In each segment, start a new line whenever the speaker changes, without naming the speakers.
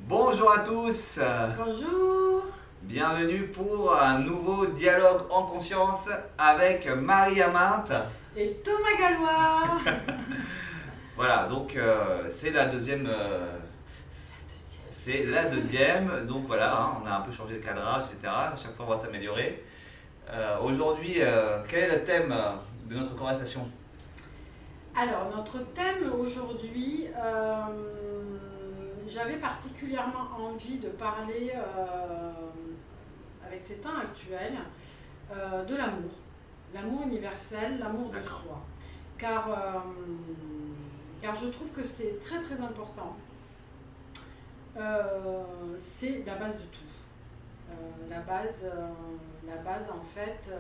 Bonjour à tous,
Bonjour.
bienvenue pour un nouveau dialogue en conscience avec Marie Aminte.
Et Thomas Gallois.
Voilà, donc c'est la deuxième. C'est la deuxième, donc voilà, hein, on a un peu changé de cadrage, etc. À chaque fois, on va s'améliorer. Aujourd'hui, quel est le thème de notre conversation?
Alors, notre thème aujourd'hui, j'avais particulièrement envie de parler, avec ces temps actuels, de l'amour. L'amour universel, l'amour de
D'accord.
soi. Car je trouve que c'est très très important. C'est la base de tout. La base en fait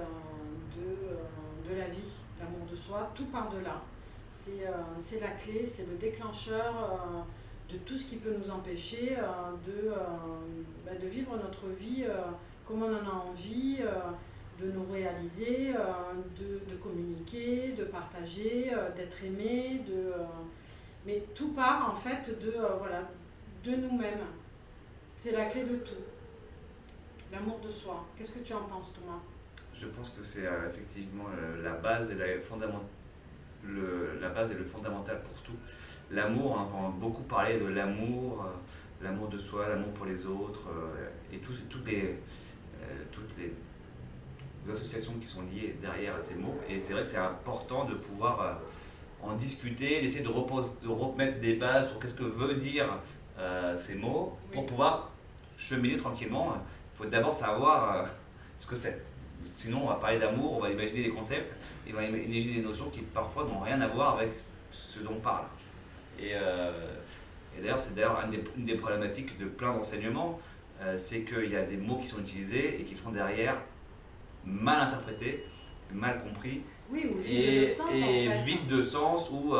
de la vie, l'amour de soi, tout part de là. C'est la clé, c'est le déclencheur de tout ce qui peut nous empêcher de vivre notre vie comme on en a envie, de nous réaliser, de communiquer, de partager, d'être aimé, mais tout part en fait de nous-mêmes. C'est la clé de tout. L'amour de soi. Qu'est-ce que tu en penses, Thomas?
Je pense que c'est effectivement la base et la base et le fondamental pour tout. L'amour, hein, on a beaucoup parlé de l'amour, l'amour de soi, l'amour pour les autres, et toutes les associations qui sont liées derrière ces mots. Et c'est vrai que c'est important de pouvoir en discuter, d'essayer de remettre des bases sur qu'est-ce que veut dire ces mots, pour
Oui.
pouvoir cheminer tranquillement. Il faut d'abord savoir ce que c'est. Sinon, on va parler d'amour, on va imaginer des concepts, et on va imaginer des notions qui parfois n'ont rien à voir avec ce dont on parle. Et d'ailleurs, c'est d'ailleurs une des problématiques de plein d'enseignements, c'est qu'il y a des mots qui sont utilisés et qui sont derrière mal interprétés, mal compris,
Oui, ou vide de sens en fait.
vides de sens, ou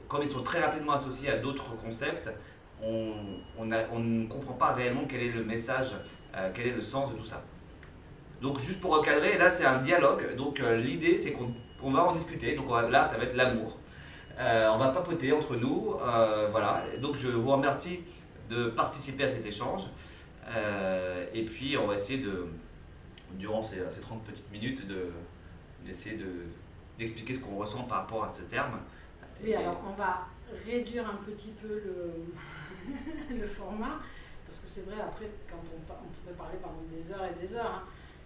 comme ils sont très rapidement associés à d'autres concepts, on ne comprend pas réellement quel est le message, quel est le sens de tout ça. Donc juste pour recadrer, là c'est un dialogue, donc l'idée c'est qu'on va en discuter, donc là ça va être l'amour. On va papoter entre nous, voilà. Donc je vous remercie de participer à cet échange, et puis on va essayer durant ces 30 petites minutes, d'essayer d'expliquer ce qu'on ressent par rapport à ce terme.
Oui, alors on va réduire un petit peu le format, parce que c'est vrai, après, on pourrait parler pendant des heures et des heures, hein,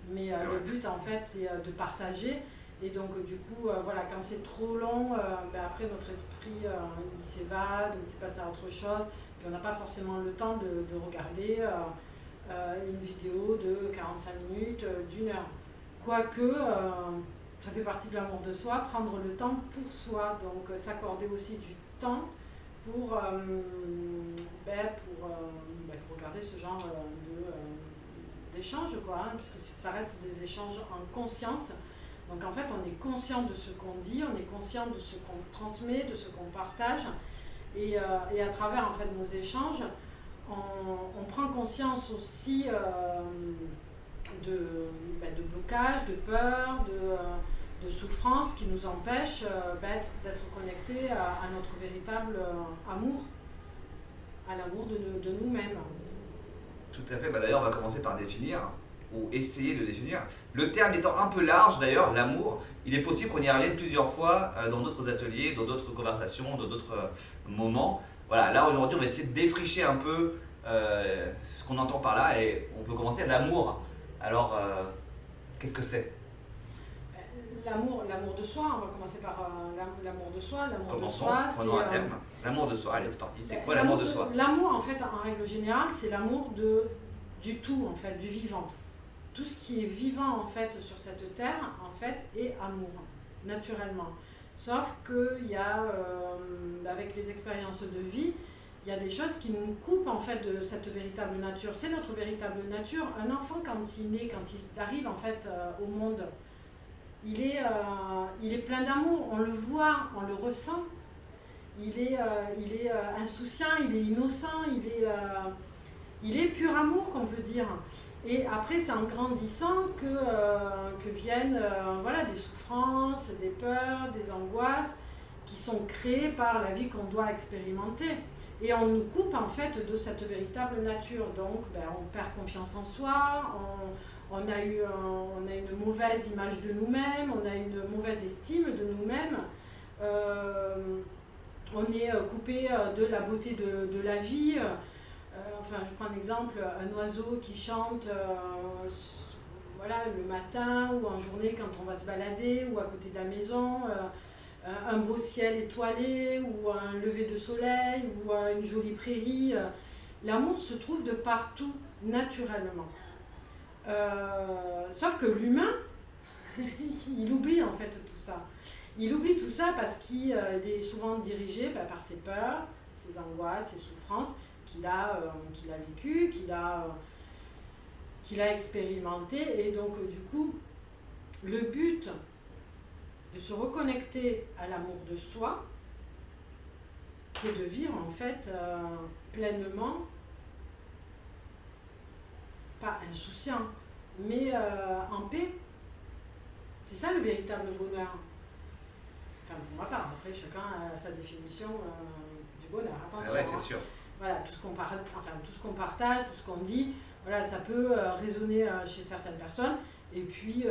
mais le but en fait c'est de partager. Et donc du coup, voilà, quand c'est trop long, après notre esprit il s'évade, ou il passe à autre chose, puis on n'a pas forcément le temps de regarder une vidéo de 45 minutes, d'une heure. Quoique, ça fait partie de l'amour de soi, prendre le temps pour soi, donc s'accorder aussi du temps pour regarder ce genre d'échanges, quoi, hein, puisque ça reste des échanges en conscience. Donc en fait, on est conscient de ce qu'on dit, on est conscient de ce qu'on transmet, de ce qu'on partage, et à travers en fait nos échanges, on prend conscience aussi de blocage, de peur, de souffrance qui nous empêchent d'être connectés à notre véritable amour, à l'amour de nous-mêmes.
Tout à fait, d'ailleurs on va commencer par définir, ou essayer de définir. Le terme étant un peu large d'ailleurs, l'amour, il est possible qu'on y arrive plusieurs fois dans d'autres ateliers, dans d'autres conversations, dans d'autres moments. Voilà, là aujourd'hui on va essayer de défricher un peu ce qu'on entend par là, et on peut commencer à l'amour. Alors, qu'est-ce que c'est?
L'amour de soi, on va commencer par l'amour de soi. L'amour de
Commençons,
soi,
prenons un terme. L'amour de soi, allez c'est parti. C'est quoi l'amour de soi?
L'amour, en fait, en règle générale, c'est l'amour du tout, en fait, du vivant. Tout ce qui est vivant, en fait, sur cette terre, en fait, est amour, naturellement. Sauf qu'il y a, avec les expériences de vie, il y a des choses qui nous coupent, en fait, de cette véritable nature. C'est notre véritable nature. Un enfant, quand il naît, quand il arrive, en fait, au monde, il est plein d'amour, on le voit, on le ressent. Il est insouciant, il est innocent, il est pur amour, qu'on peut dire. Et après, c'est en grandissant que viennent des souffrances, des peurs, des angoisses qui sont créées par la vie qu'on doit expérimenter. Et on nous coupe en fait de cette véritable nature. Donc on perd confiance en soi, on a une mauvaise image de nous-mêmes, on a une mauvaise estime de nous-mêmes. On est coupé de la beauté de la vie. Enfin, je prends un exemple, un oiseau qui chante voilà, le matin ou en journée quand on va se balader ou à côté de la maison, un beau ciel étoilé ou un lever de soleil ou une jolie prairie. L'amour se trouve de partout, naturellement. Sauf que l'humain, il oublie en fait tout ça. Il oublie tout ça parce qu'il est souvent dirigé par ses peurs, ses angoisses, ses souffrances qu'il a vécues, qu'il a expérimentées. Et donc, du coup, le but de se reconnecter à l'amour de soi, c'est de vivre en fait pleinement, pas insouciant, mais en paix. C'est ça le véritable bonheur. Enfin, pour ma part, après chacun a sa définition du bonheur. Attention.
Ouais, c'est sûr.
Voilà, tout ce qu'on partage, tout ce qu'on dit, voilà, ça peut résonner chez certaines personnes, et puis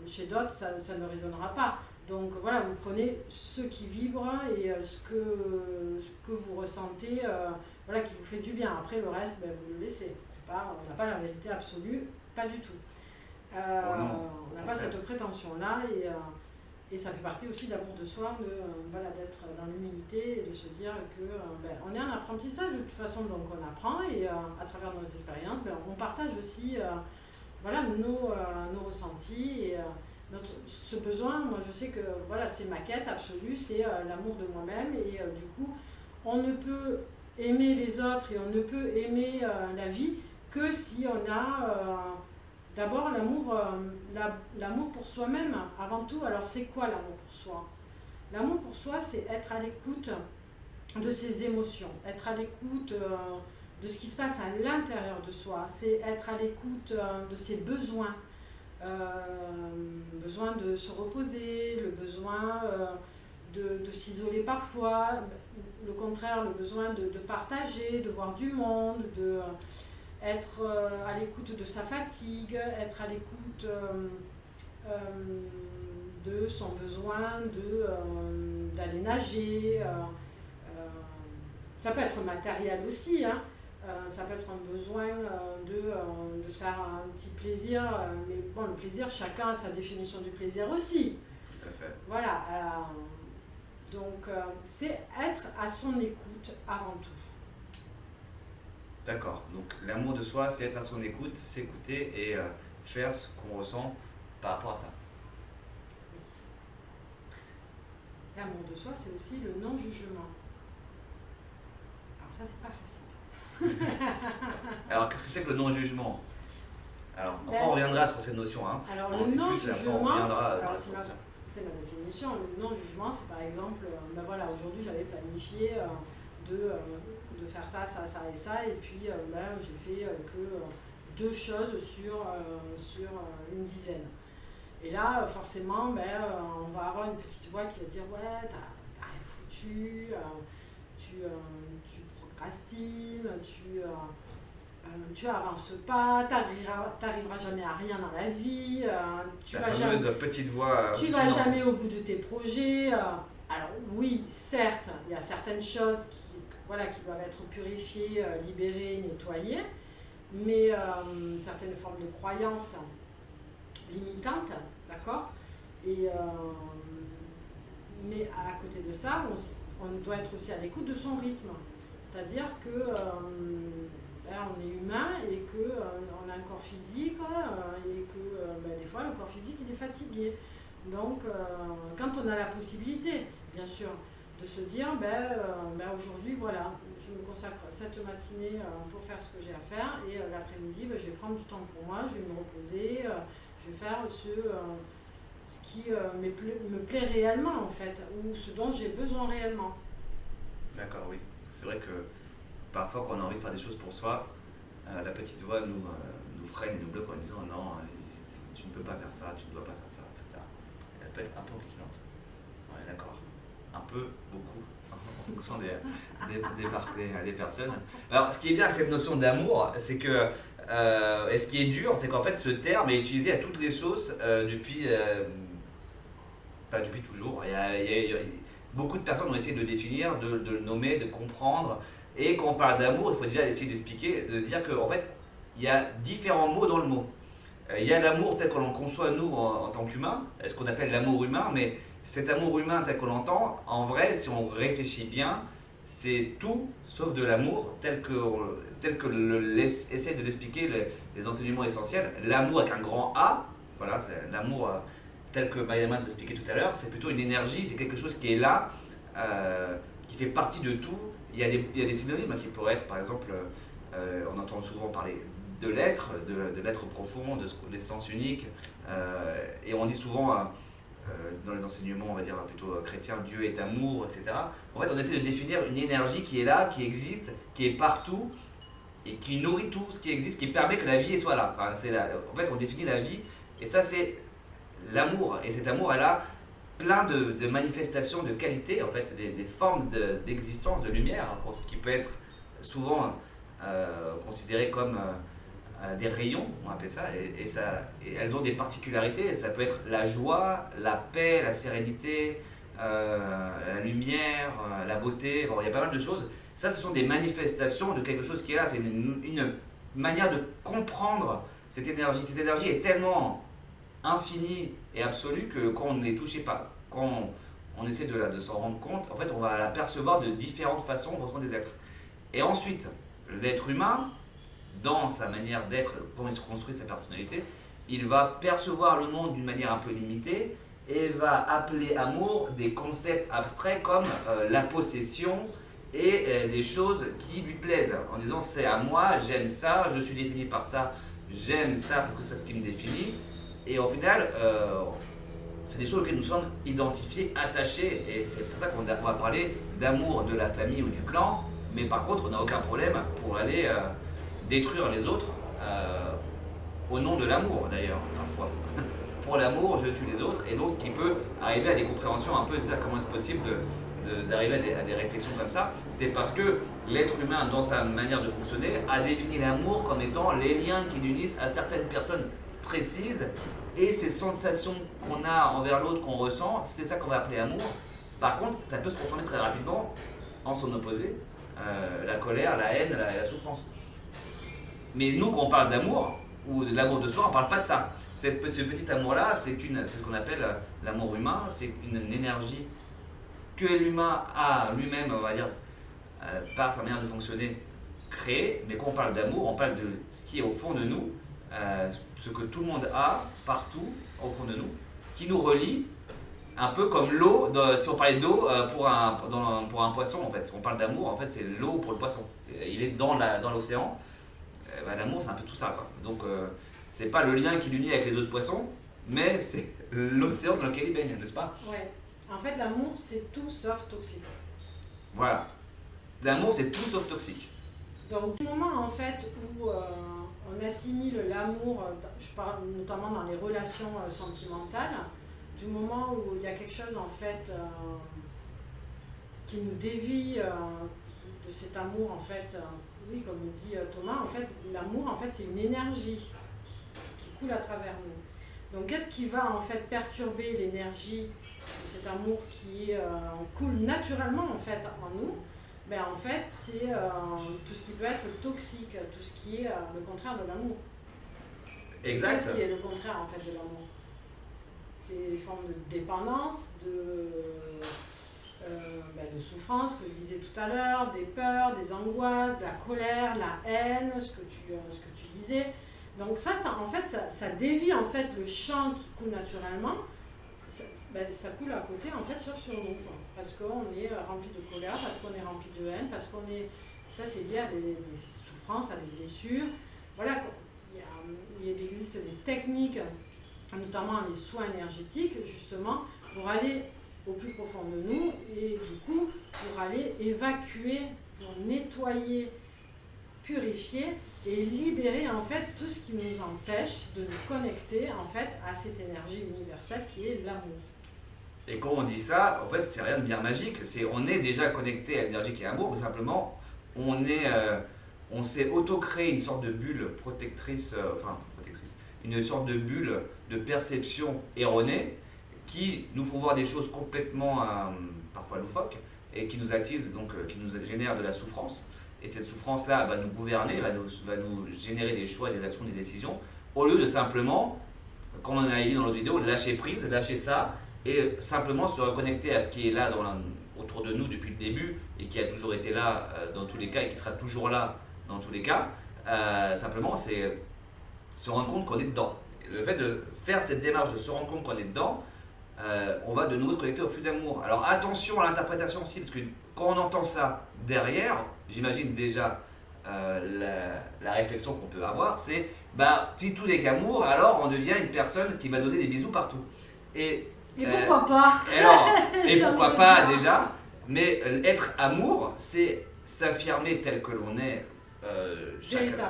chez d'autres, ça ne résonnera pas. Donc voilà, vous prenez ce qui vibre et ce que vous ressentez, voilà, qui vous fait du bien. Après, le reste, vous le laissez. On n'a pas la vérité absolue, pas du tout. On n'a pas cette prétention-là, et ça fait partie aussi de l'amour de soi, d'être dans l'humilité et de se dire qu'on est en apprentissage de toute façon, donc on apprend, et à travers nos expériences, on partage aussi voilà, nos ressentis et ce besoin. Moi je sais que voilà, c'est ma quête absolue, c'est l'amour de moi-même, et du coup on ne peut aimer les autres et on ne peut aimer la vie que si on a d'abord l'amour pour soi-même avant tout. Alors c'est quoi l'amour pour soi? L'amour pour soi, c'est être à l'écoute de ses émotions, être à l'écoute de ce qui se passe à l'intérieur de soi, c'est être à l'écoute de ses besoins, besoin de se reposer, le besoin de s'isoler parfois, le contraire, le besoin de partager, de voir du monde, être à l'écoute de sa fatigue, être à l'écoute de son besoin d'aller nager. Ça peut être matériel aussi, hein. Ça peut être un besoin de se faire un petit plaisir, mais bon, le plaisir, chacun a sa définition du plaisir aussi.
Tout à fait.
Voilà, donc c'est être à son écoute avant tout.
D'accord, donc l'amour de soi, c'est être à son écoute, s'écouter et faire ce qu'on ressent par rapport à ça.
Oui. L'amour de soi, c'est aussi le non-jugement. Alors ça, c'est pas facile.
Alors, qu'est-ce que c'est que le non-jugement? Alors, après, on reviendra sur cette notion. Hein.
Alors,
on
le non-jugement, c'est ma définition. Le non-jugement, c'est par exemple, voilà, aujourd'hui, j'avais planifié de faire ça, ça, ça et ça, et puis j'ai fait que 2 choses sur une dizaine. Et là, forcément, on va avoir une petite voix qui va dire ouais, t'as rien foutu, tu procrastines, tu avances pas, t'arriveras jamais à rien dans la vie,
tu vas
jamais au bout de tes projets. Alors oui, certes, il y a certaines choses qui doivent être purifiées, libérées, nettoyées, mais certaines formes de croyances limitantes, d'accord. Et mais à côté de ça, on doit être aussi à l'écoute de son rythme, c'est-à-dire que on est humain et qu'on a un corps physique et que des fois le corps physique il est fatigué. Donc quand on a la possibilité, bien sûr, de se dire aujourd'hui voilà, je me consacre cette matinée pour faire ce que j'ai à faire, et l'après-midi je vais prendre du temps pour moi, je vais me reposer, je vais faire ce qui me plaît réellement en fait, ou ce dont j'ai besoin réellement.
D'accord, oui. C'est vrai que parfois quand on a envie de faire des choses pour soi, la petite voix nous freine et nous bloque en disant non, tu ne peux pas faire ça, tu ne dois pas faire ça, etc. Elle peut être un peu inquiétante. Ouais, d'accord. Un peu, beaucoup. en fonction des personnes. Alors, ce qui est bien avec cette notion d'amour, c'est que, et ce qui est dur, c'est qu'en fait, ce terme est utilisé à toutes les sauces depuis toujours. Beaucoup de personnes ont essayé de le définir, de le nommer, de comprendre. Et quand on parle d'amour, il faut déjà essayer d'expliquer, de se dire qu'en fait, il y a différents mots dans le mot. Il y a l'amour tel qu'on l'en conçoit nous en tant qu'humains, ce qu'on appelle l'amour humain, mais cet amour humain tel qu'on l'entend, en vrai, si on réfléchit bien, c'est tout sauf de l'amour tel que essaient de l'expliquer les enseignements essentiels. L'amour avec un grand A, voilà, c'est l'amour tel que Mayama te l'expliquait tout à l'heure, c'est plutôt une énergie, c'est quelque chose qui est là, qui fait partie de tout. Il y a des synonymes qui pourraient être, par exemple, on entend souvent parler de l'être, de l'être profond, de l'essence unique. Et on dit souvent, dans les enseignements, on va dire plutôt chrétiens, Dieu est amour, etc. En fait, on essaie de définir une énergie qui est là, qui existe, qui est partout, et qui nourrit tout ce qui existe, qui permet que la vie soit là. Enfin, en fait, on définit la vie, et ça, c'est l'amour. Et cet amour, elle a plein de manifestations, de qualités, en fait, des formes d'existence, de lumière, hein, ce qui peut être souvent considéré comme des rayons, on appelle ça, et elles ont des particularités. Ça peut être la joie, la paix, la sérénité, la lumière, la beauté. Bon, il y a pas mal de choses. Ça, ce sont des manifestations de quelque chose qui est là. C'est une manière de comprendre cette énergie. Cette énergie est tellement infinie et absolue que quand on est touché par, quand on essaie de s'en rendre compte, en fait, on va la percevoir de différentes façons en fonction des êtres. Et ensuite, l'être humain, dans sa manière d'être, comment il se construit sa personnalité, il va percevoir le monde d'une manière un peu limitée et va appeler amour des concepts abstraits comme la possession et des choses qui lui plaisent, en disant c'est à moi, j'aime ça, je suis défini par ça, j'aime ça parce que c'est ce qui me définit. Et au final, c'est des choses auxquelles nous sommes identifiés, attachés, et c'est pour ça qu'on va parler d'amour de la famille ou du clan, mais par contre on n'a aucun problème pour aller détruire les autres au nom de l'amour d'ailleurs, parfois. Pour l'amour, je tue les autres, et donc qui peut arriver à des compréhensions un peu de ça, comment est-ce possible d'arriver à des réflexions comme ça. C'est parce que l'être humain, dans sa manière de fonctionner, a défini l'amour comme étant les liens qui l'unissent à certaines personnes précises, et ces sensations qu'on a envers l'autre, qu'on ressent, c'est ça qu'on va appeler amour. Par contre, ça peut se transformer très rapidement en son opposé, la colère, la haine, la souffrance. Mais nous, quand on parle d'amour, ou de l'amour de soi, on ne parle pas de ça. Ce petit amour-là, c'est ce qu'on appelle l'amour humain, c'est une énergie que l'humain a lui-même, on va dire, par sa manière de fonctionner, créée. Mais quand on parle d'amour, on parle de ce qui est au fond de nous, ce que tout le monde a, partout, au fond de nous, qui nous relie, un peu comme l'eau, si on parlait d'eau pour un poisson, en fait. Si on parle d'amour, en fait, c'est l'eau pour le poisson. Il est dans l'océan. L'amour, c'est un peu tout ça, quoi. Donc, c'est pas le lien qui l'unit avec les autres poissons, mais c'est l'océan dans lequel il baigne, n'est-ce pas?
Ouais. En fait, l'amour, c'est tout sauf toxique.
Voilà. L'amour, c'est tout sauf toxique.
Donc, du moment, en fait, où on assimile l'amour, je parle notamment dans les relations sentimentales, du moment où il y a quelque chose, en fait, qui nous dévie de cet amour, en fait, oui, comme dit Thomas, en fait, l'amour, en fait, c'est une énergie qui coule à travers nous. Donc, qu'est-ce qui va, en fait, perturber l'énergie de cet amour qui coule naturellement, en fait, en nous? Ben, en fait, c'est tout ce qui peut être toxique, tout ce qui est le contraire de l'amour.
Exact.
Qu'est-ce qui est le contraire, en fait, de l'amour? C'est des formes de dépendance, de souffrance, que je disais tout à l'heure, des peurs, des angoisses, de la colère, la haine, ce que tu disais. Donc ça en fait, ça dévie en fait le champ qui coule naturellement. Ça coule à côté, en fait, sauf sur nous, quoi. Parce qu'on est rempli de colère, parce qu'on est rempli de haine, parce qu'on est... Ça, c'est lié à des souffrances, à des blessures. Voilà, il existe des techniques, notamment les soins énergétiques, justement, pour aller au plus profond de nous et du coup pour aller évacuer, pour nettoyer, purifier et libérer en fait tout ce qui nous empêche de nous connecter en fait à cette énergie universelle qui est l'amour.
Et quand on dit ça, en fait, c'est rien de bien magique. On est déjà connecté à l'énergie qui est amour, mais simplement, on s'est auto-créé une sorte de bulle protectrice, une sorte de bulle de perception erronée qui nous font voir des choses complètement, parfois loufoques, et qui nous attisent, donc qui nous génèrent de la souffrance. Et cette souffrance-là va nous gouverner, va nous générer des choix, des actions, des décisions, au lieu de simplement, comme on a dit dans l'autre vidéo, lâcher prise, lâcher ça, et simplement se reconnecter à ce qui est là autour de nous depuis le début, et qui a toujours été là dans tous les cas, et qui sera toujours là dans tous les cas. Simplement, c'est se rendre compte qu'on est dedans. Le fait de faire cette démarche, de se rendre compte qu'on est dedans, on va de nouveau se connecter au flux d'amour. Alors attention à l'interprétation aussi, parce que quand on entend ça derrière, j'imagine déjà la réflexion qu'on peut avoir, c'est si tout n'est qu'amour, alors on devient une personne qui va donner des bisous partout.
Et pourquoi pas
et pourquoi pas déjà, mais être amour, c'est s'affirmer tel que l'on est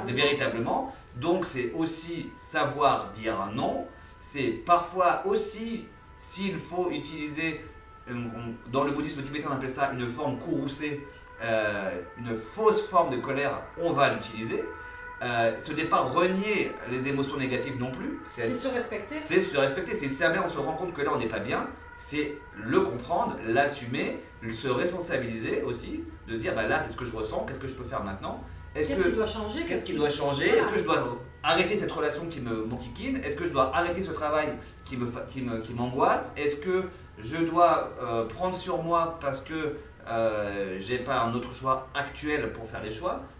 véritablement. Donc c'est aussi savoir dire non, c'est parfois aussi, s'il faut utiliser, dans le bouddhisme tibétain on appelle ça une forme courroucée, une fausse forme de colère, on va l'utiliser. Ce n'est pas renier les émotions négatives non plus.
C'est se respecter.
C'est se respecter, c'est savoir, on se rend compte que là on n'est pas bien, c'est le comprendre, l'assumer, se responsabiliser aussi, de se dire là c'est ce que je ressens, qu'est-ce que je peux faire maintenant.
Qu'est-ce qui doit changer?
Qu'est-ce qui doit changer? Voilà. Est-ce que je dois arrêter cette relation qui m'enquiquine? Est-ce que je dois arrêter ce travail qui m'angoisse? Est-ce que je dois prendre sur moi parce que j'ai pas un autre choix actuel pour faire des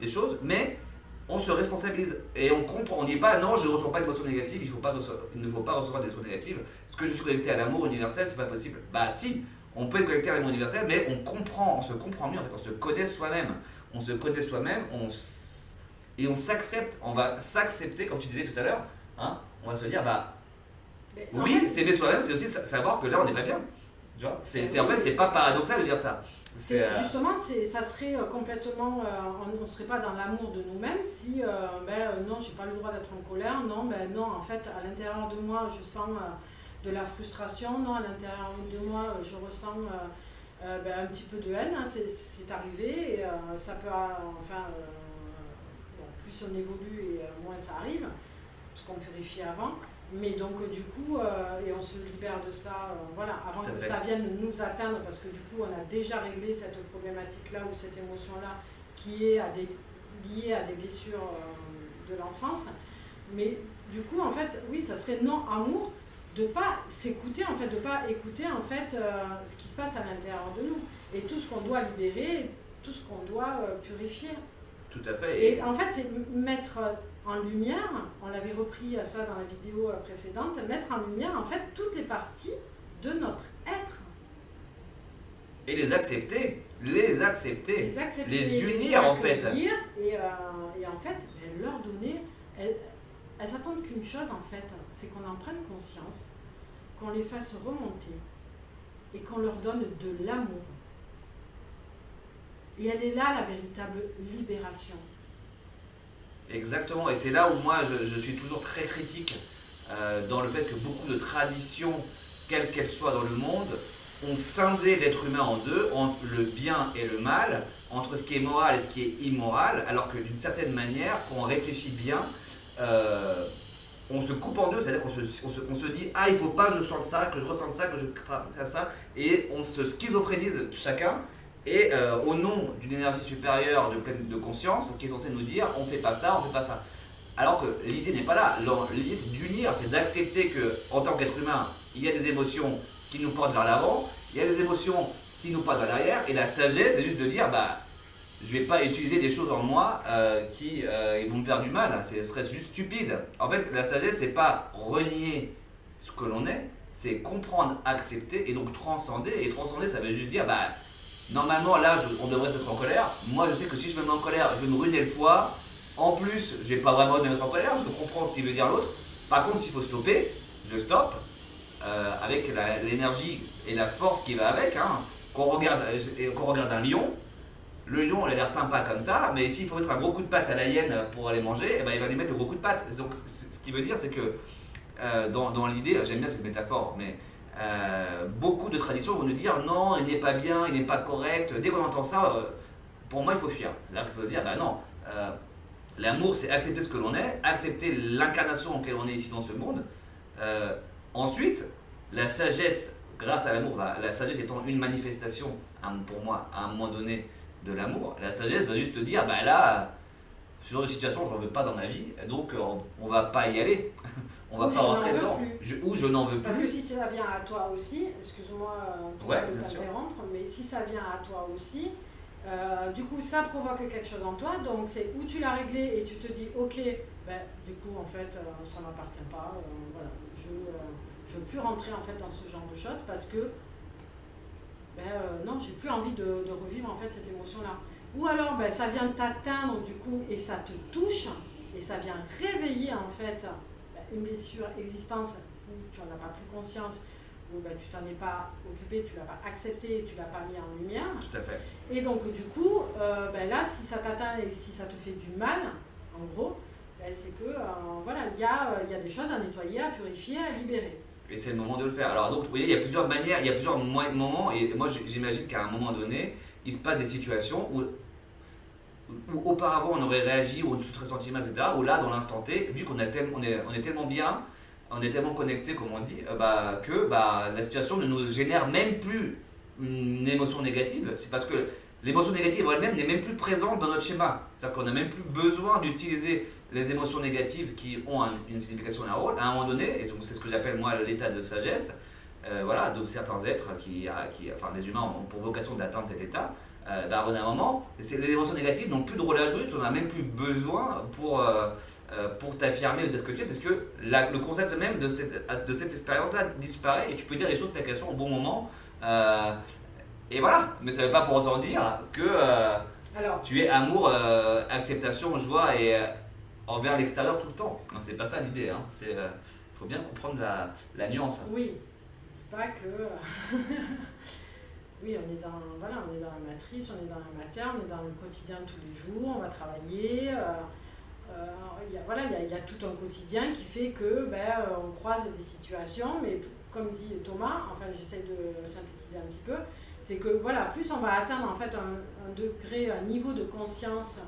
choses, mais on se responsabilise et on comprend, on dit pas non, je ne ressens pas d'émotions négatives, il ne faut pas recevoir d'émotions négatives. Est-ce que je suis connecté à l'amour universel? C'est pas possible. Si, on peut être connecté à l'amour universel, mais on se comprend mieux en fait, on se connaît soi-même. On se connaît soi-même, et on s'accepte, on va s'accepter comme tu disais tout à l'heure, hein, on va se dire oui, s'aimer soi-même, c'est aussi savoir que là on n'est pas bien. Tu vois, en fait, c'est pas paradoxal de dire ça.
Justement, ça serait complètement, on ne serait pas dans l'amour de nous-mêmes si, non, j'ai pas le droit d'être en colère, non, en fait, à l'intérieur de moi, je sens de la frustration, non, à l'intérieur de moi, je ressens un petit peu de haine, hein, c'est arrivé, et ça peut, plus on évolue et moins ça arrive, parce qu'on purifie avant. Mais donc du coup, et on se libère de ça, avant que ça vienne nous atteindre, parce que du coup on a déjà réglé cette problématique-là ou cette émotion-là qui est liée à des blessures de l'enfance. Mais du coup, en fait, oui, ça serait non-amour de ne pas s'écouter, en fait, de ne pas écouter en fait, ce qui se passe à l'intérieur de nous. Et tout ce qu'on doit libérer, tout ce qu'on doit purifier.
Tout à fait.
Et en fait, c'est mettre en lumière, on l'avait repris à ça dans la vidéo précédente, mettre en lumière en fait toutes les parties de notre être.
Et les accepter, les unir en fait.
Et en fait, leur donner, elles attendent qu'une chose en fait, c'est qu'on en prenne conscience, qu'on les fasse remonter et qu'on leur donne de l'amour. Et elle est là la véritable libération.
Exactement, et c'est là où moi je suis toujours très critique dans le fait que beaucoup de traditions, quelles qu'elles soient dans le monde, ont scindé l'être humain en deux, entre le bien et le mal, entre ce qui est moral et ce qui est immoral, alors que d'une certaine manière, quand on réfléchit bien, on se coupe en deux, c'est-à-dire qu'on se dit il ne faut pas que je sente ça, que je ressente ça, que je fasse ça, et on se schizophrénise chacun. Et au nom d'une énergie supérieure pleine de conscience qui est censée nous dire on fait pas ça, on fait pas ça. Alors que l'idée n'est pas là. L'idée c'est d'unir, c'est d'accepter qu'en tant qu'être humain, il y a des émotions qui nous portent vers l'avant, il y a des émotions qui nous portent vers l'arrière, et la sagesse c'est juste de dire je vais pas utiliser des choses en moi qui vont me faire du mal, ce serait juste stupide. En fait, la sagesse c'est pas renier ce que l'on est, c'est comprendre, accepter et donc transcender. Et transcender ça veut juste dire normalement, là, on devrait se mettre en colère. Moi, je sais que si je me mets en colère, je vais me ruiner le foie. En plus, je n'ai pas vraiment envie de me mettre en colère, je comprends ce qu'il veut dire l'autre. Par contre, s'il faut stopper, je stoppe avec l'énergie et la force qui va avec. Hein. Quand on regarde un lion, le lion, il a l'air sympa comme ça, mais s'il faut mettre un gros coup de patte à la hyène pour aller manger, il va lui mettre le gros coup de patte. Donc, ce qui veut dire, c'est que dans l'idée, j'aime bien cette métaphore, mais beaucoup de traditions vont nous dire non, il n'est pas bien, il n'est pas correct. Dès qu'on entend ça, pour moi, il faut fuir. C'est-à-dire qu'il faut se dire, bah non, l'amour, c'est accepter ce que l'on est, accepter l'incarnation en laquelle on est ici dans ce monde. Ensuite, la sagesse, grâce à l'amour, la sagesse étant une manifestation, pour moi, à un moment donné, de l'amour, la sagesse va juste te dire, bah là, ce genre de situation, je n'en veux pas dans ma vie, donc on va pas y aller. On va pas rentrer dedans. Ou je n'en veux plus.
Parce que si ça vient à toi aussi, excuse-moi de t'interrompre, mais si ça vient à toi aussi, du coup ça provoque quelque chose en toi, donc c'est où tu l'as réglé et tu te dis ok, ben, du coup en fait ça m'appartient pas, voilà, je veux plus rentrer en fait dans ce genre de choses parce que non, j'ai plus envie de revivre en fait cette émotion là. Ou alors ben, ça vient t'atteindre du coup et ça te touche et ça vient réveiller en fait une blessure existence où tu n'en as pas pris conscience, où tu t'en es pas occupé, tu l'as pas accepté, tu l'as pas mis en lumière.
Tout à fait.
Et donc du coup, là, si ça t'atteint et si ça te fait du mal, en gros, c'est que voilà, il y a des choses à nettoyer, à purifier, à libérer.
Et c'est le moment de le faire. Alors donc, vous voyez, il y a plusieurs manières, il y a plusieurs moments, et moi j'imagine qu'à un moment donné, il se passe des situations où auparavant on aurait réagi ou sous ressentiment, etc. Où là, dans l'instant T, vu qu'on est tellement bien, on est tellement connecté, comme on dit, que la situation ne nous génère même plus une émotion négative. C'est parce que l'émotion négative elle-même n'est même plus présente dans notre schéma. C'est-à-dire qu'on n'a même plus besoin d'utiliser les émotions négatives qui ont une signification et un rôle. À un moment donné, et donc c'est ce que j'appelle moi l'état de sagesse, voilà, donc certains êtres enfin les humains ont pour vocation d'atteindre cet état. Au bout d'un moment, les émotions négatives n'ont plus de rôle à jouer, tu n'en as même plus besoin pour t'affirmer de ce que tu es, parce que le concept même de cette expérience-là disparaît et tu peux dire les choses telles qu'elles sont au bon moment. Et voilà, mais ça ne veut pas pour autant dire que tu es amour, acceptation, joie et envers l'extérieur tout le temps. Non, c'est pas ça l'idée, hein. Faut bien comprendre la nuance.
Oui, c'est pas que... Oui, on est dans la matrice, on est dans la matière, on est dans le quotidien tous les jours, on va travailler. Il y a tout un quotidien qui fait que on croise des situations, mais comme dit Thomas, enfin j'essaie de synthétiser un petit peu, c'est que voilà, plus on va atteindre en fait un degré, un niveau de conscience,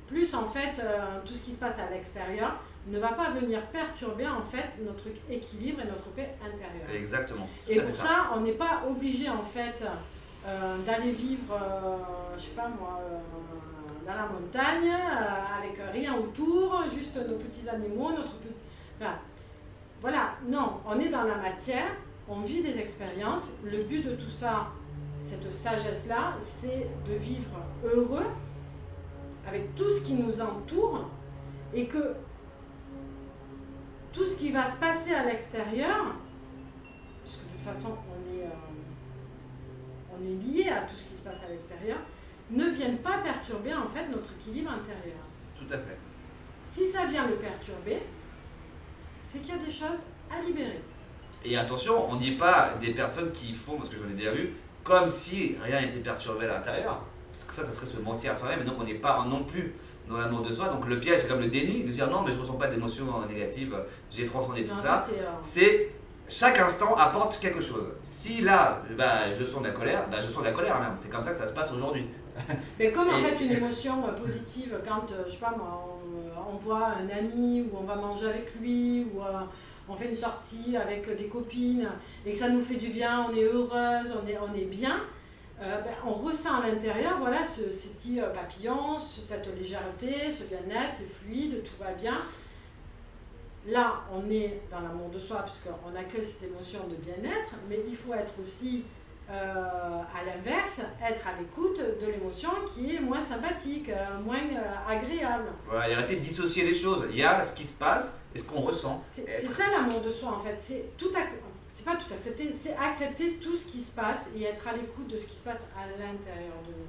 plus en fait tout ce qui se passe à l'extérieur ne va pas venir perturber en fait notre équilibre et notre paix intérieure.
Exactement.
Et pour ça, on n'est pas obligé en fait d'aller vivre, je sais pas moi, dans la montagne, avec rien autour, juste nos petits animaux, Enfin, voilà, non, on est dans la matière, on vit des expériences. Le but de tout ça, cette sagesse-là, c'est de vivre heureux avec tout ce qui nous entoure et que tout ce qui va se passer à l'extérieur, puisque de toute façon on est lié à tout ce qui se passe à l'extérieur, ne viennent pas perturber en fait notre équilibre intérieur.
Tout à fait.
Si ça vient le perturber, c'est qu'il y a des choses à libérer.
Et attention, on ne dit pas des personnes qui font, parce que j'en ai déjà vu, comme si rien n'était perturbé à l'intérieur. Parce que ça serait se mentir à soi-même, et donc on n'est pas non plus dans l'amour de soi. Donc le piège, c'est comme le déni, de dire non, mais je ne ressens pas d'émotions négatives, j'ai transcendé tout ça. C'est chaque instant apporte quelque chose. Si là, je sens de la colère, je sens de la colère, merde. C'est comme ça que ça se passe aujourd'hui.
Mais comme en fait une émotion positive, quand, je sais pas moi, on voit un ami, ou on va manger avec lui, ou on fait une sortie avec des copines, et que ça nous fait du bien, on est heureuse, on est bien, on ressent à l'intérieur voilà, ces petits papillons, cette légèreté, ce bien-être, c'est fluide, tout va bien. Là, on est dans l'amour de soi, puisqu'on accueille cette émotion de bien-être, mais il faut être aussi, à l'inverse, être à l'écoute de l'émotion qui est moins sympathique, moins agréable.
Voilà, et arrêter de dissocier les choses. Il y a ce qui se passe et ce qu'on ressent.
C'est ça l'amour de soi en fait, c'est pas tout accepter, c'est accepter tout ce qui se passe et être à l'écoute de ce qui se passe à l'intérieur de nous.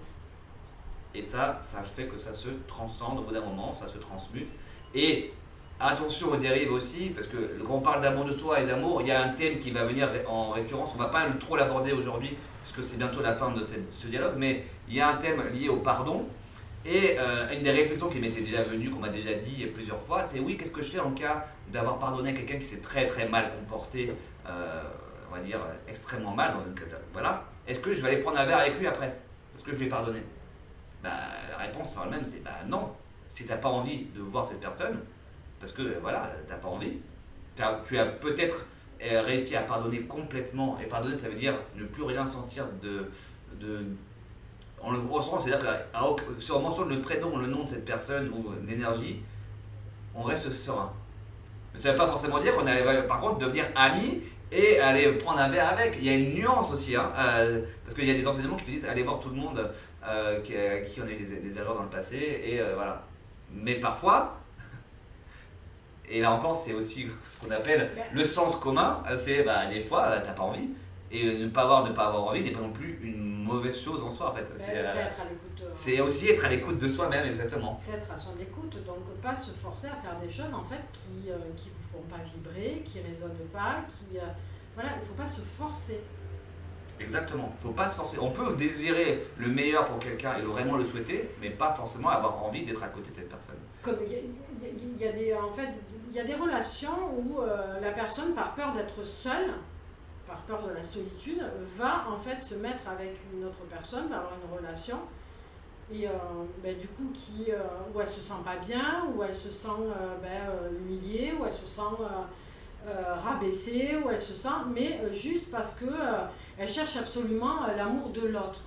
Et ça fait que ça se transcende au bout d'un moment, ça se transmute. Et attention aux dérives aussi, parce que quand on parle d'amour de soi et d'amour, il y a un thème qui va venir en récurrence. On ne va pas trop l'aborder aujourd'hui, puisque c'est bientôt la fin de ce dialogue, mais il y a un thème lié au pardon. Et une des réflexions qui m'était déjà venue, qu'on m'a déjà dit plusieurs fois, c'est oui, qu'est-ce que je fais en cas d'avoir pardonné à quelqu'un qui s'est très très mal comporté on va dire, extrêmement mal dans une catégorie, voilà, est-ce que je vais aller prendre un verre avec lui après? Parce que je lui ai pardonné? Bah, la réponse sera la même, c'est bah non. Si t'as pas envie de voir cette personne, parce que voilà, t'as pas envie, tu as peut-être réussi à pardonner complètement, et pardonner ça veut dire ne plus rien sentir en le ressentant, c'est-à-dire que si on mentionne le prénom, le nom de cette personne ou l'énergie, on reste serein. Mais ça ne veut pas forcément dire qu'on allait par contre devenir amis et aller prendre un verre avec. Il y a une nuance aussi, hein, parce qu'il y a des enseignements qui te disent allez voir tout le monde qui ont eu des erreurs dans le passé, et voilà. Mais parfois, et là encore c'est aussi ce qu'on appelle le sens commun, c'est des fois t'as pas envie, et ne pas avoir envie n'est pas non plus une mauvaise chose en soi en fait.
C'est être à l'écoute.
C'est aussi être à l'écoute de soi-même, exactement.
C'est être à son écoute, donc pas se forcer à faire des choses en fait qui vous font pas vibrer, qui résonnent pas, voilà, il faut pas se forcer.
Exactement, il faut pas se forcer. On peut désirer le meilleur pour quelqu'un et vraiment le souhaiter, mais pas forcément avoir envie d'être à côté de cette personne.
Comme il y a des relations où la personne, par peur d'être seule, par peur de la solitude, va en fait se mettre avec une autre personne, va avoir une relation, et du coup où elle se sent pas bien, où elle se sent humiliée, où elle se sent rabaissée, où elle se sent, mais juste parce que elle cherche absolument l'amour de l'autre,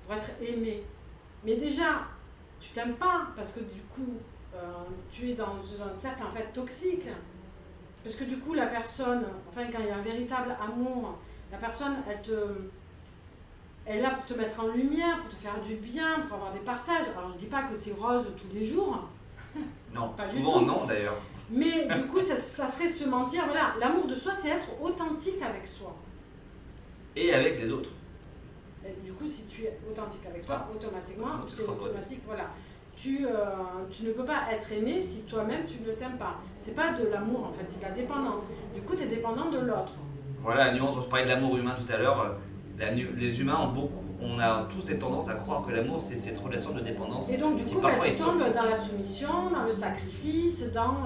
pour être aimée. Mais déjà, tu t'aimes pas, parce que du coup, tu es dans un cercle en fait toxique. Parce que du coup, la personne, enfin quand il y a un véritable amour, la personne, elle est là pour te mettre en lumière, pour te faire du bien, pour avoir des partages. Alors je dis pas que c'est rose tous les jours.
Non, pas souvent non d'ailleurs.
Mais du coup, ça serait se mentir. Voilà, l'amour de soi, c'est être authentique avec soi.
Et avec les autres.
Et du coup, si tu es authentique avec toi, automatiquement, c'est automatique, voilà. Tu ne peux pas être aimé si toi-même tu ne t'aimes pas. C'est pas de l'amour en fait, c'est de la dépendance. Du coup, tu es dépendant de l'autre.
Voilà la nuance dont je parlais de l'amour humain tout à l'heure. Les humains on a tous cette tendance à croire que l'amour c'est cette relation de dépendance.
Et donc du coup, tu tombes dans la soumission, dans le sacrifice, dans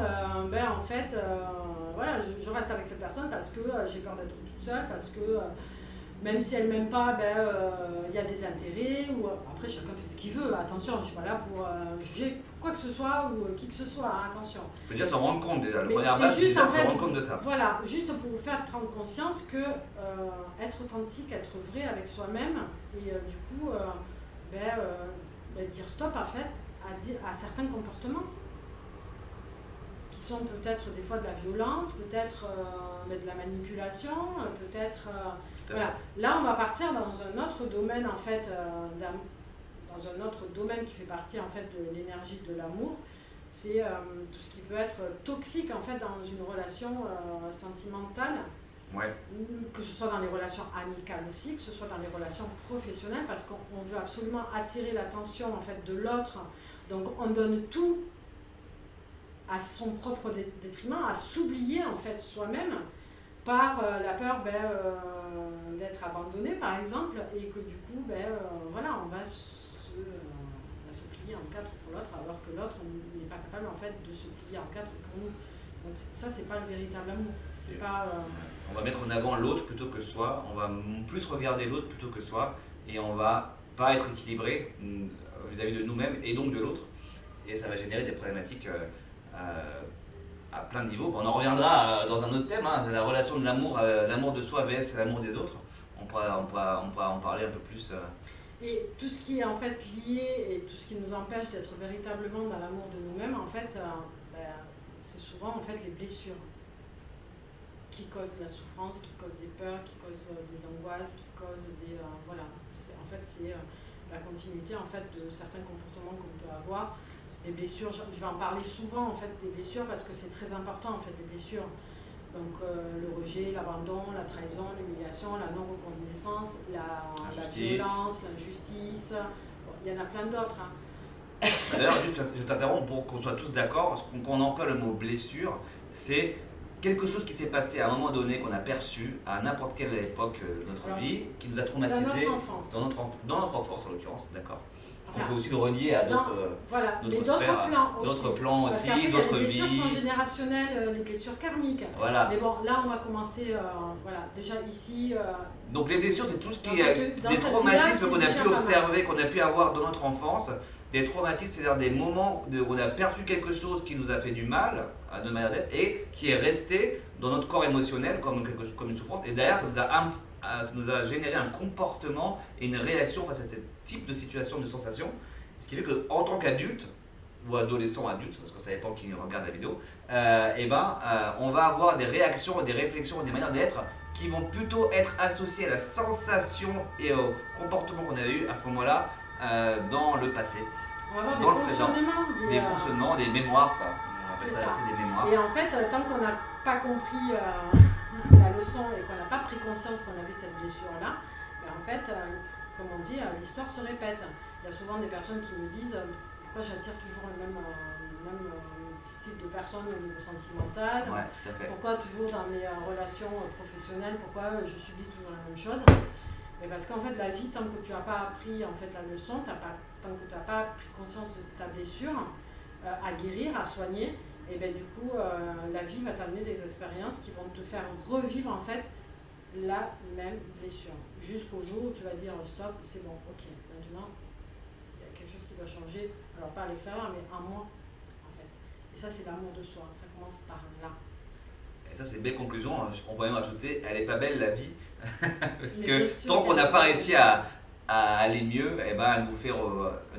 voilà, je reste avec cette personne parce que j'ai peur d'être toute seule, parce que même si elle m'aime pas, y a des intérêts, ou après chacun fait ce qu'il veut, attention, je suis pas là pour juger quoi que ce soit ou qui que ce soit, hein, attention.
Il faut déjà s'en rendre compte déjà, le premier
base, c'est déjà
se rendre compte de ça.
Voilà, juste pour vous faire prendre conscience que être authentique, être vrai avec soi-même, et du coup, dire stop en fait à certains comportements qui sont peut-être des fois de la violence, peut-être de la manipulation, peut-être... voilà. Là, on va partir dans un autre domaine, en fait, dans un autre domaine qui fait partie, en fait, de l'énergie de l'amour. C'est tout ce qui peut être toxique, en fait, dans une relation sentimentale.
Ouais.
Que ce soit dans les relations amicales aussi, que ce soit dans les relations professionnelles, parce qu'on veut absolument attirer l'attention, en fait, de l'autre. Donc, on donne tout à son propre détriment, à s'oublier, en fait, soi-même, par la peur d'être abandonné par exemple, et que du coup voilà, on va se plier en quatre pour l'autre alors que l'autre n'est pas capable en fait de se plier en quatre pour nous. Donc ça c'est pas le véritable amour. C'est pas,
on va mettre en avant l'autre plutôt que soi, on va plus regarder l'autre plutôt que soi, et on va pas être équilibré vis-à-vis de nous-mêmes et donc de l'autre, et ça va générer des problématiques à plein de niveaux. On en reviendra dans un autre thème, hein, la relation de l'amour, l'amour de soi vs l'amour des autres. On pourra en parler un peu plus.
Et tout ce qui est en fait lié et tout ce qui nous empêche d'être véritablement dans l'amour de nous-mêmes, en fait, c'est souvent en fait les blessures qui causent de la souffrance, qui causent des peurs, qui causent des angoisses, qui causent des voilà. C'est la continuité en fait de certains comportements qu'on peut avoir. Les blessures, je vais en parler souvent en fait des blessures parce que c'est très important en fait les blessures. Donc le rejet, l'abandon, la trahison, l'humiliation, la non-reconnaissance, la violence, l'injustice, bon, il y en a plein d'autres. Hein.
D'ailleurs, juste je t'interromps pour qu'on soit tous d'accord, quand on emploie le mot blessure, c'est quelque chose qui s'est passé à un moment donné, qu'on a perçu à n'importe quelle époque de notre vie, qui nous a traumatisés
dans notre enfance
en l'occurrence, d'accord. On peut aussi le relier à
voilà,
d'autres
d'autres
sphères,
plans
d'autres
aussi.
plans
Parce
aussi,
qu'après,
d'autres
il y a les
vies.
blessures transgénérationnelles, les blessures karmiques.
Voilà.
Mais bon, là, on va commencer, voilà, déjà ici.
Donc les blessures, c'est tout ce qui
dans
est
cette
des traumatismes
vie-là,
qu'on a
c'est
pu
déjà pas
observer, qu'on a pu avoir dans notre enfance. Des traumatismes, c'est-à-dire des moments où on a perçu quelque chose qui nous a fait du mal à notre manière d'être et qui est resté dans notre corps émotionnel comme une souffrance. Et derrière, ça nous a généré un comportement et une réaction face à ce type de situation, de sensation. Ce qui fait qu'en tant qu'adulte, ou adolescent adulte, parce que ça dépend qui regarde la vidéo, on va avoir des réactions, des réflexions, des manières d'être qui vont plutôt être associées à la sensation et au comportement qu'on avait eu à ce moment-là dans le passé.
On va avoir
dans
des
le présent.
fonctionnements.
Des fonctionnements, des mémoires, quoi. On appelle ça aussi des mémoires.
Et en fait, tant qu'on n'a pas compris la leçon et qu'on n'a pas pris conscience qu'on avait cette blessure-là, ben en fait, comme on dit, l'histoire se répète. Il y a souvent des personnes qui me disent pourquoi j'attire toujours le même style de personnes au niveau sentimental,
Ouais, tout à fait.
pourquoi toujours dans mes relations professionnelles, pourquoi je subis toujours la même chose. Et parce qu'en fait, la vie, tant que tu n'as pas appris en fait, la leçon, tant que tu n'as pas pris conscience de ta blessure, à guérir, à soigner, et ben du coup, la vie va t'amener des expériences qui vont te faire revivre en fait la même blessure. Jusqu'au jour où tu vas dire stop, c'est bon, ok, maintenant, il y a quelque chose qui doit changer. Alors pas à l'extérieur, mais en moi, en fait. Et ça, c'est l'amour de soi. Ça commence par là.
Et ça, c'est une belle conclusion. On pourrait même rajouter, elle n'est pas belle la vie. Parce
Mais
que tant qu'on n'a pas réussi à aller mieux, elle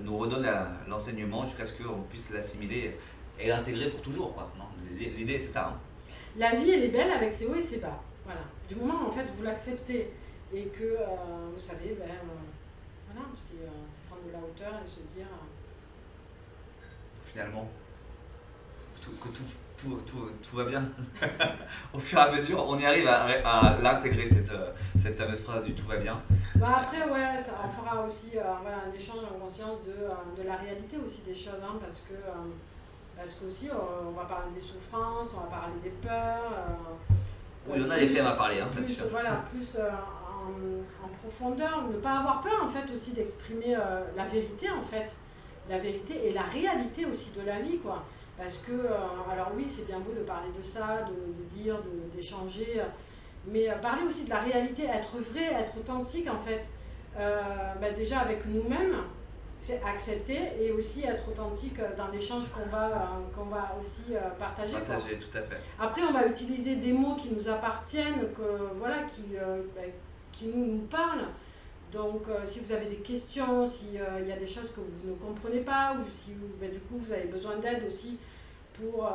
nous redonne l'enseignement jusqu'à ce qu'on puisse l'assimiler et l'intégrer pour toujours, quoi. Non, l'idée, c'est ça. Hein.
La vie, elle est belle avec ses hauts et ses bas. Voilà. Du moment où en fait, vous l'acceptez et que vous savez, voilà, c'est prendre de la hauteur et se dire.
Finalement, tout va bien. Au fur et à mesure, on y arrive à l'intégrer, cette fameuse phrase du tout va bien.
Après, ouais, on fera aussi un échange en conscience de la réalité aussi des choses, hein, parce qu'aussi, on va parler des souffrances, on va parler des peurs.
Oui, on a des thèmes à parler, hein,
plus, voilà, plus en profondeur, ne pas avoir peur en fait aussi d'exprimer la vérité en fait, la vérité et la réalité aussi de la vie, quoi. Parce que, alors oui, c'est bien beau de parler de ça, de dire, d'échanger, mais parler aussi de la réalité, être vrai, être authentique en fait, déjà avec nous-mêmes, c'est accepter et aussi être authentique dans l'échange qu'on va aussi partager.
Partager, tout à fait.
Après, on va utiliser des mots qui nous appartiennent, qui nous parlent. Donc, si vous avez des questions, s'il y a des choses que vous ne comprenez pas, ou si du coup vous avez besoin d'aide aussi pour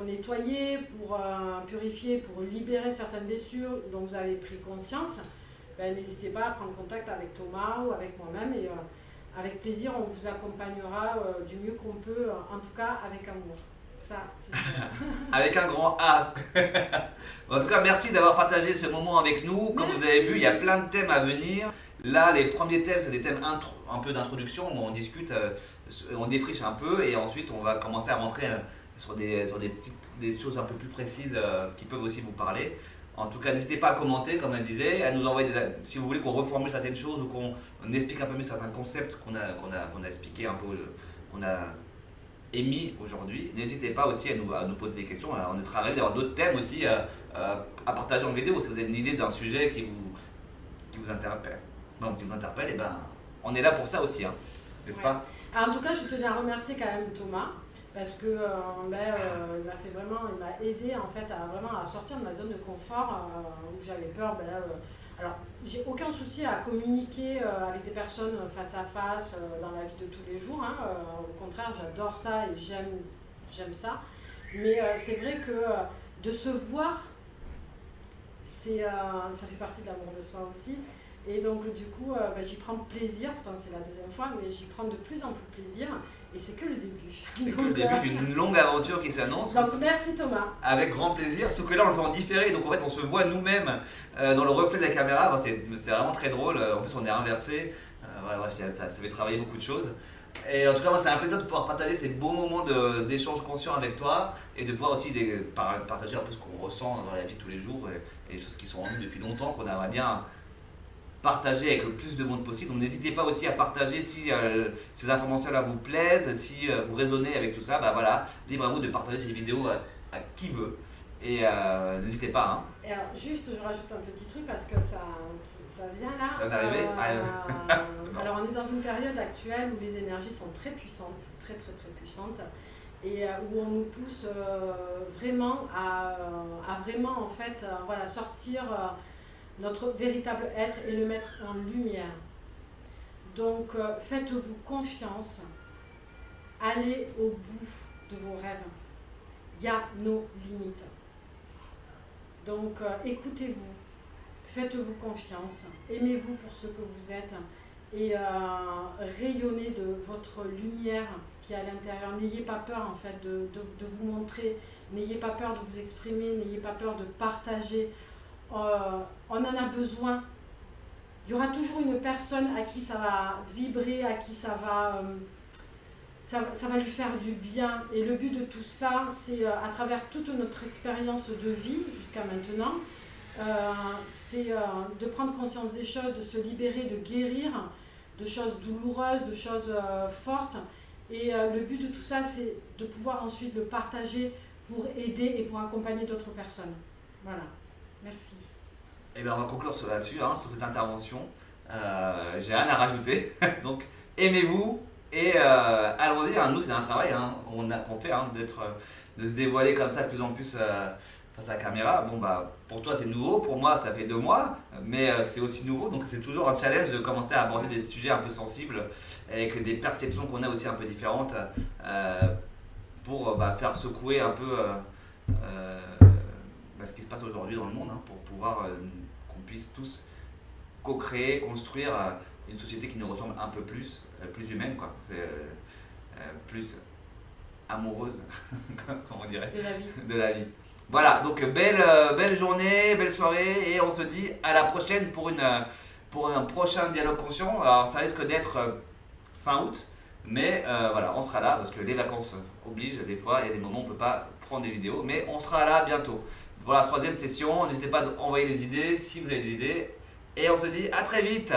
nettoyer, pour purifier, pour libérer certaines blessures dont vous avez pris conscience, n'hésitez pas à prendre contact avec Thomas ou avec moi-même et avec plaisir, on vous accompagnera du mieux qu'on peut, en tout cas avec amour. Ça, c'est ça.
Avec un grand A. En tout cas, merci d'avoir partagé ce moment avec nous. Comme vous avez vu, il y a plein de thèmes à venir. Là, les premiers thèmes, c'est des thèmes un peu d'introduction où on discute, on défriche un peu et ensuite on va commencer à rentrer sur des choses un peu plus précises qui peuvent aussi vous parler. En tout cas, n'hésitez pas à commenter, comme elle disait, à nous envoyer si vous voulez qu'on reformule certaines choses ou qu'on explique un peu mieux certains concepts qu'on a expliqué un peu, qu'on a émis aujourd'hui. N'hésitez pas aussi à nous poser des questions. Alors, on sera ravis d'avoir d'autres thèmes aussi à partager en vidéo. Si vous avez une idée d'un sujet qui vous interpelle, on est là pour ça aussi, hein, n'est-ce pas?
Alors, en tout cas, je tenais à remercier quand même Thomas. Parce que il m'a aidé en fait à sortir de ma zone de confort où j'avais peur. Alors, j'ai aucun souci à communiquer avec des personnes face à face dans la vie de tous les jours. Hein, au contraire, j'adore ça et j'aime ça. Mais c'est vrai que de se voir, ça fait partie de l'amour de soi aussi. Et donc du coup, j'y prends plaisir, pourtant c'est la deuxième fois, mais j'y prends de plus en plus plaisir et c'est que le début.
C'est que le début d'une longue aventure qui s'annonce.
Donc merci Thomas.
Avec grand plaisir, surtout que là on le fait en différé, donc en fait on se voit nous-mêmes dans le reflet de la caméra, c'est vraiment très drôle, en plus on est inversé, ça fait travailler beaucoup de choses. Et en tout cas, moi, c'est un plaisir de pouvoir partager ces beaux moments d'échange conscient avec toi et de pouvoir aussi partager un peu ce qu'on ressent dans la vie de tous les jours et les choses qui sont en nous depuis longtemps, qu'on aimerait bien partager avec le plus de monde possible. Donc n'hésitez pas aussi à partager si ces informations-là vous plaisent, si vous raisonnez avec tout ça, bah voilà, libre à vous de partager ces vidéos à qui veut. Et n'hésitez pas. Hein.
Et alors, juste, je rajoute un petit truc parce que ça vient là.
Ça va t'arriver
alors, on est dans une période actuelle où les énergies sont très puissantes, très puissantes, et où on nous pousse vraiment à vraiment en fait, voilà, sortir notre véritable être et le mettre en lumière. Donc, faites-vous confiance, allez au bout de vos rêves. Il y a nos limites. Donc, écoutez-vous, faites-vous confiance, aimez-vous pour ce que vous êtes et rayonnez de votre lumière qui est à l'intérieur. N'ayez pas peur en fait de vous montrer, n'ayez pas peur de vous exprimer, n'ayez pas peur de partager. On en a besoin. Il y aura toujours une personne à qui ça va vibrer, à qui ça va lui faire du bien. Et le but de tout ça, c'est à travers toute notre expérience de vie jusqu'à maintenant, c'est de prendre conscience des choses, de se libérer, de guérir de choses douloureuses, de choses fortes. Et le but de tout ça, c'est de pouvoir ensuite le partager pour aider et pour accompagner d'autres personnes. Voilà. Merci.
Et bien on va conclure là-dessus, hein, sur cette intervention. J'ai rien à rajouter. Donc aimez-vous et allons-y. Hein, nous c'est un travail hein, qu'on fait, hein, de se dévoiler comme ça de plus en plus face à la caméra. Bon bah pour toi c'est nouveau, pour moi ça fait 2 mois, mais c'est aussi nouveau. Donc c'est toujours un challenge de commencer à aborder des sujets un peu sensibles avec des perceptions qu'on a aussi un peu différentes pour faire secouer un peu ce qui se passe aujourd'hui dans le monde, hein, pour pouvoir qu'on puisse tous co-créer, construire une société qui nous ressemble un peu plus humaine, quoi. C'est plus amoureuse, comme on dirait, de la vie. Voilà, donc belle journée, belle soirée, et on se dit à la prochaine pour un prochain dialogue conscient. Alors ça risque d'être fin août, mais voilà, on sera là parce que les vacances obligent. Des fois, il y a des moments où on ne peut pas prendre des vidéos, mais on sera là bientôt. Pour la 3e session, n'hésitez pas à envoyer des idées si vous avez des idées, et on se dit à très vite.